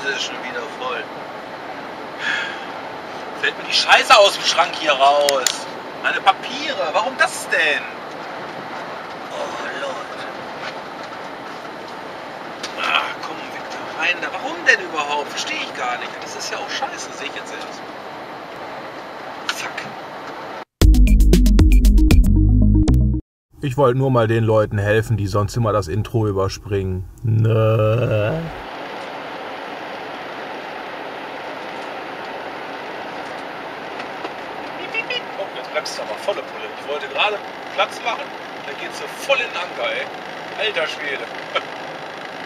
Dose ist schon wieder voll. Fällt mir die Scheiße aus dem Schrank hier raus. Meine Papiere, warum das denn? Oh Leute. Ach komm, Victor, rein da. Warum denn überhaupt? Verstehe ich gar nicht. Das ist ja auch scheiße, sehe ich jetzt erst. Fuck. Ich wollte nur mal den Leuten helfen, die sonst immer das Intro überspringen. Nö. Oh, jetzt bremst du aber volle Pulle. Ich wollte gerade Platz machen, dann geht sie voll in den Anker, ey. Alter Schwede.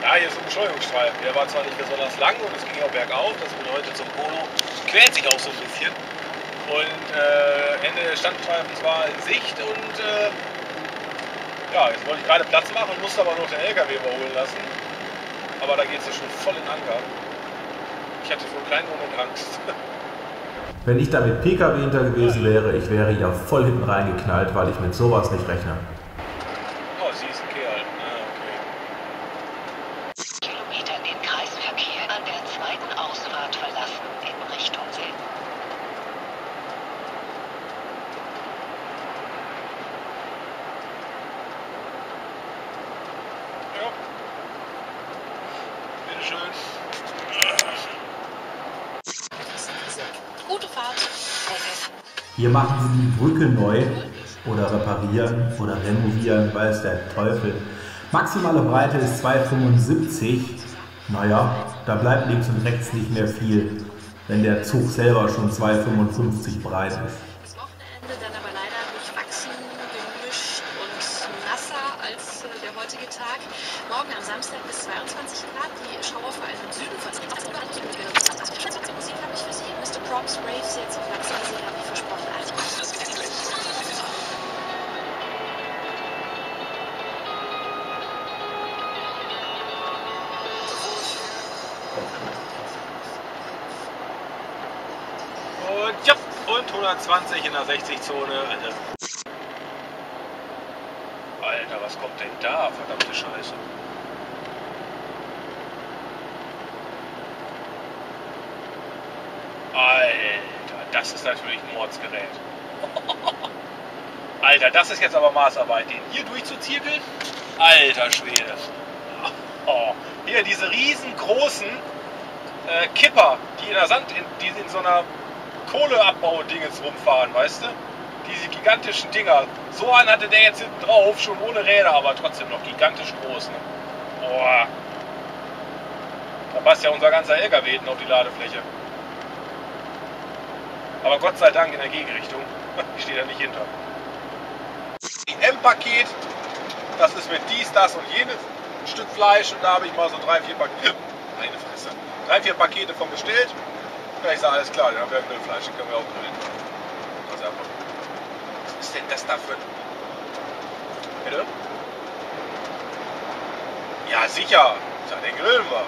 Ja, hier ist ein Beschleunigungsstreifen. Der war zwar nicht besonders lang und es ging auch bergauf. Das bedeutet, zum Polo quält sich auch so ein bisschen. Und Ende des Standstreifens war in Sicht und ja, jetzt wollte ich gerade Platz machen, musste aber noch den LKW überholen lassen. Aber da geht es ja schon voll in den Anker. Ich hatte für einen kleinen Moment Angst. Wenn ich da mit PKW hinter gewesen wäre, ich wäre ja voll hinten reingeknallt, weil ich mit sowas nicht rechne. Oh, sie ist ein Kerl. Ah, okay. Kilometer den Kreisverkehr an der zweiten Ausfahrt verlassen in Richtung Süden. Ja. Bitteschön. Gute Fahrt. Hier machen sie die Brücke neu oder reparieren oder renovieren, weiß der Teufel. Maximale Breite ist 2,75. Naja, da bleibt links und rechts nicht mehr viel, wenn der Zug selber schon 2,55 breit ist. Das Wochenende dann aber leider durchwachsen, gemischt und nasser als der heutige Tag. Morgen am Samstag bis 22 Grad. Die Schauer vor allem im Süden von Musik habe ich für Sie. Mr. Props, Raves jetzt auf Platz gesehen, habe ich versprochen. Und ja, und 120 in der 60-Zone. Alter, was kommt denn da? Verdammte Scheiße. Alter, das ist natürlich ein Mordsgerät. Alter, das ist jetzt aber Maßarbeit, den hier durchzuzirkeln. Alter Schwede. Oh, hier diese riesengroßen Kipper, die in der die in so einer Kohleabbau-Dingens rumfahren, weißt du? Diese gigantischen Dinger. So einen hatte der jetzt hinten drauf, schon ohne Räder, aber trotzdem noch gigantisch groß. Ne? Boah. Da passt ja unser ganzer LKW hinten auf die Ladefläche. Aber Gott sei Dank in der Gegenrichtung. Ich stehe da nicht hinter. Die M-Paket, das ist mit dies, das und jenes Stück Fleisch. Und da habe ich mal so 3, 4 Pakete. Meine Fresse. 3, 4 Pakete von bestellt. Ja, ich sage, alles klar, dann haben wir Grillfleisch, den können wir auch grillen. Was ist denn das da für... Bitte? Ja, sicher. Ja, den grillen wir.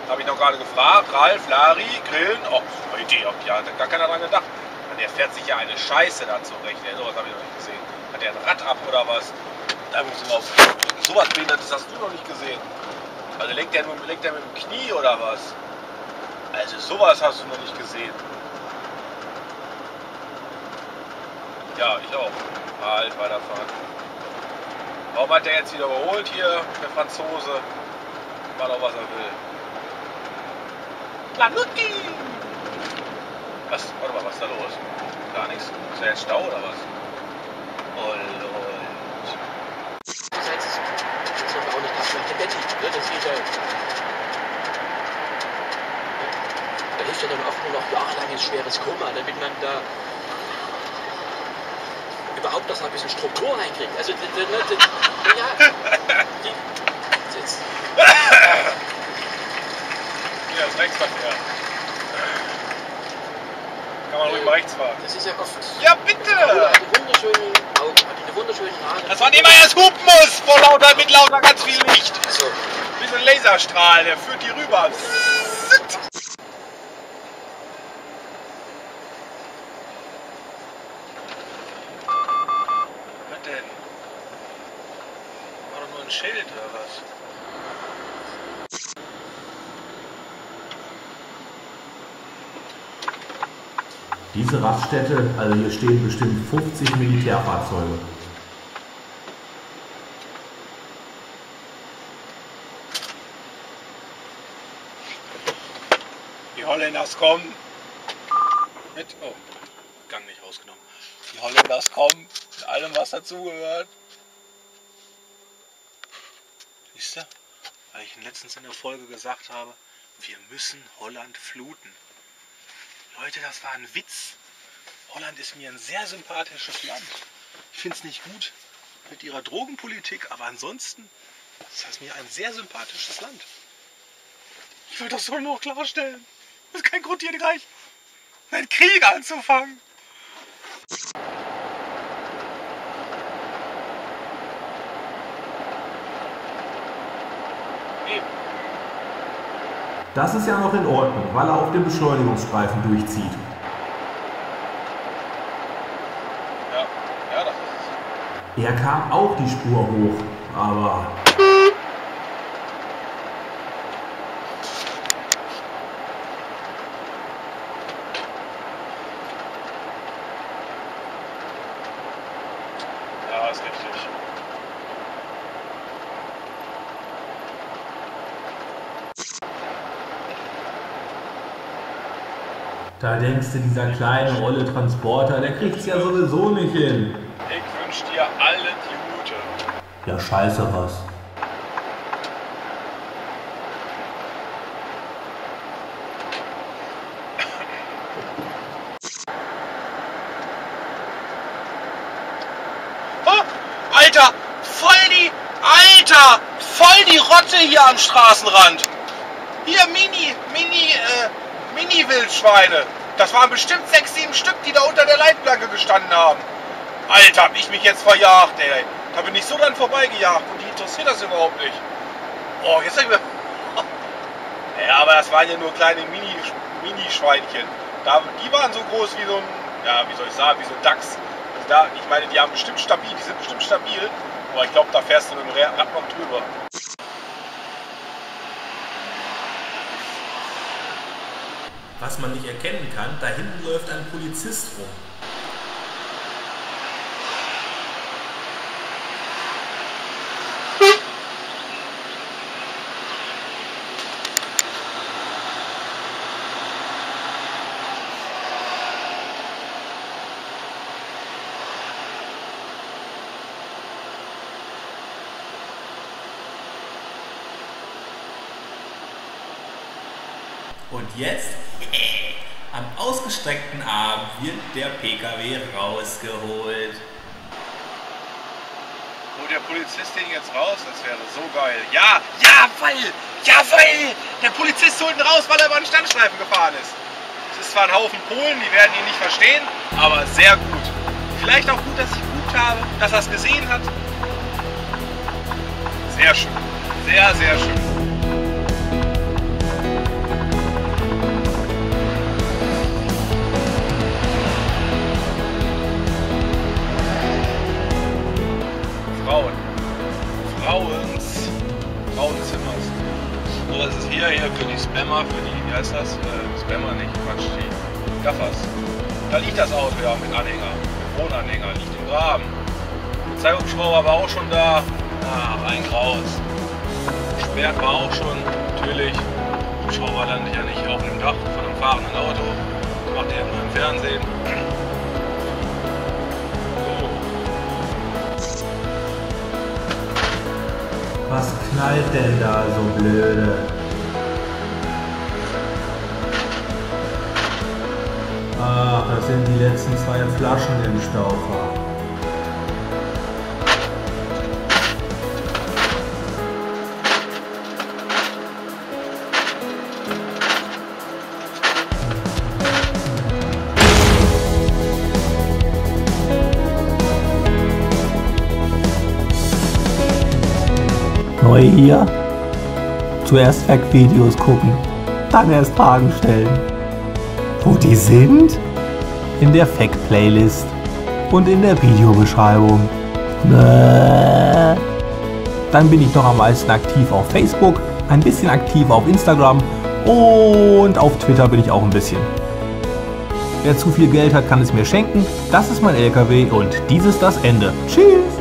Habe ich noch gerade gefragt. Ralf, Lari, grillen. Oh, super Idee. Ja, hat gar keiner dran gedacht. Der fährt sich ja eine Scheiße da zurecht. Ja, sowas habe ich noch nicht gesehen. Hat der ein Rad ab oder was? Da muss ich mal auf. Sowas Behindertes hast du noch nicht gesehen. Also lenkt der mit dem Knie oder was? Also sowas hast du noch nicht gesehen. Ja, ich auch. Halt, weiterfahren. Warum hat der jetzt wieder überholt hier, der Franzose? Macht auch, was er will. Lanutti! Was? Warte mal, was ist da los? Gar nichts. Ist da jetzt Stau oder was? Oh Leute. Das ist aber auch nicht das schlechte Betty. Ne? Das geht ja. Da hilft ja dann oft nur noch jahrelanges schweres Koma, damit man da überhaupt das mal ein bisschen Struktur reinkriegt. Also, ja. Jetzt. Ja, das ist Rechtsverkehr. Kann man ruhig mal rechts fahren. Das ist ja oft. Ja, bitte! Hat die wunderschönen Augen, hat die eine wunderschöne Nase. Dass man immer erst hupen muss, vor lauter, mit lauter ganz viel Licht. Also, Wie so ein Laserstrahl, der führt die rüber. Was denn? War doch nur ein Schild oder was? Diese Raststätte, also hier stehen bestimmt 50 Militärfahrzeuge. Die Holländers kommen. Oh, Gang nicht rausgenommen. Die Holländers kommen mit allem, was dazugehört. Siehst du, weil ich letztens in der Folge gesagt habe, wir müssen Holland fluten. Leute, das war ein Witz. Holland ist mir ein sehr sympathisches Land. Ich finde es nicht gut mit ihrer Drogenpolitik, aber ansonsten ist das mir ein sehr sympathisches Land. Ich will das so noch klarstellen. Es ist kein Grund, hier gleich einen Krieg anzufangen. Das ist ja noch in Ordnung, weil er auf dem Beschleunigungsstreifen durchzieht. Ja, das ist es. Er kam auch die Spur hoch, aber... Ja, ist richtig. Da denkst du, dieser kleine olle Transporter, der kriegt's ja sowieso nicht hin. Ich wünsche dir alle Gute. Ja, scheiße was. Oh, Alter, voll die Rotte hier am Straßenrand. Hier Mini-Wildschweine. Das waren bestimmt 6, 7 Stück, die da unter der Leitplanke gestanden haben. Alter, hab ich mich jetzt verjagt, ey. Da bin ich so dran vorbeigejagt und die interessiert das überhaupt nicht. Oh, jetzt sag ich mir... Ja, aber das waren ja nur kleine Mini-Schweinchen. Die waren so groß wie so ein... Ja, wie soll ich sagen, wie so ein Dachs. Ich meine, die sind bestimmt stabil. Aber ich glaube, da fährst du mit dem Rad noch drüber. Was man nicht erkennen kann, da hinten läuft ein Polizist rum. Und jetzt, am ausgestreckten Arm, wird der PKW rausgeholt. Holt der Polizist den jetzt raus? Das wäre so geil. Ja, jawoll! Der Polizist holt ihn raus, weil er über einen Standstreifen gefahren ist. Es ist zwar ein Haufen Polen, die werden ihn nicht verstehen, aber sehr gut. Vielleicht auch gut, dass ich geguckt habe, dass er es gesehen hat. Sehr schön. Sehr, sehr schön. Frauenzimmers. So, das ist hier für die Spammer, wie heißt das? Spammer nicht, Quatsch, die Gaffers. Da liegt das Auto ja mit Anhänger, mit Wohnanhänger, liegt im Graben. Zeitungsschrauber war auch schon da, rein raus. Sperrt war auch schon, natürlich. Der Schrauber landet ja nicht auf dem Dach von einem fahrenden Auto, das macht er nur im Fernsehen. Was knallt denn da so blöde? Ach, das sind die letzten 2 Flaschen im Staufer. Neu hier? Zuerst Fact-Videos gucken, dann erst Fragen stellen. Wo die sind? In der Fact-Playlist und in der Videobeschreibung. Dann bin ich noch am meisten aktiv auf Facebook, ein bisschen aktiv auf Instagram und auf Twitter bin ich auch ein bisschen. Wer zu viel Geld hat, kann es mir schenken. Das ist mein LKW und dies ist das Ende. Tschüss!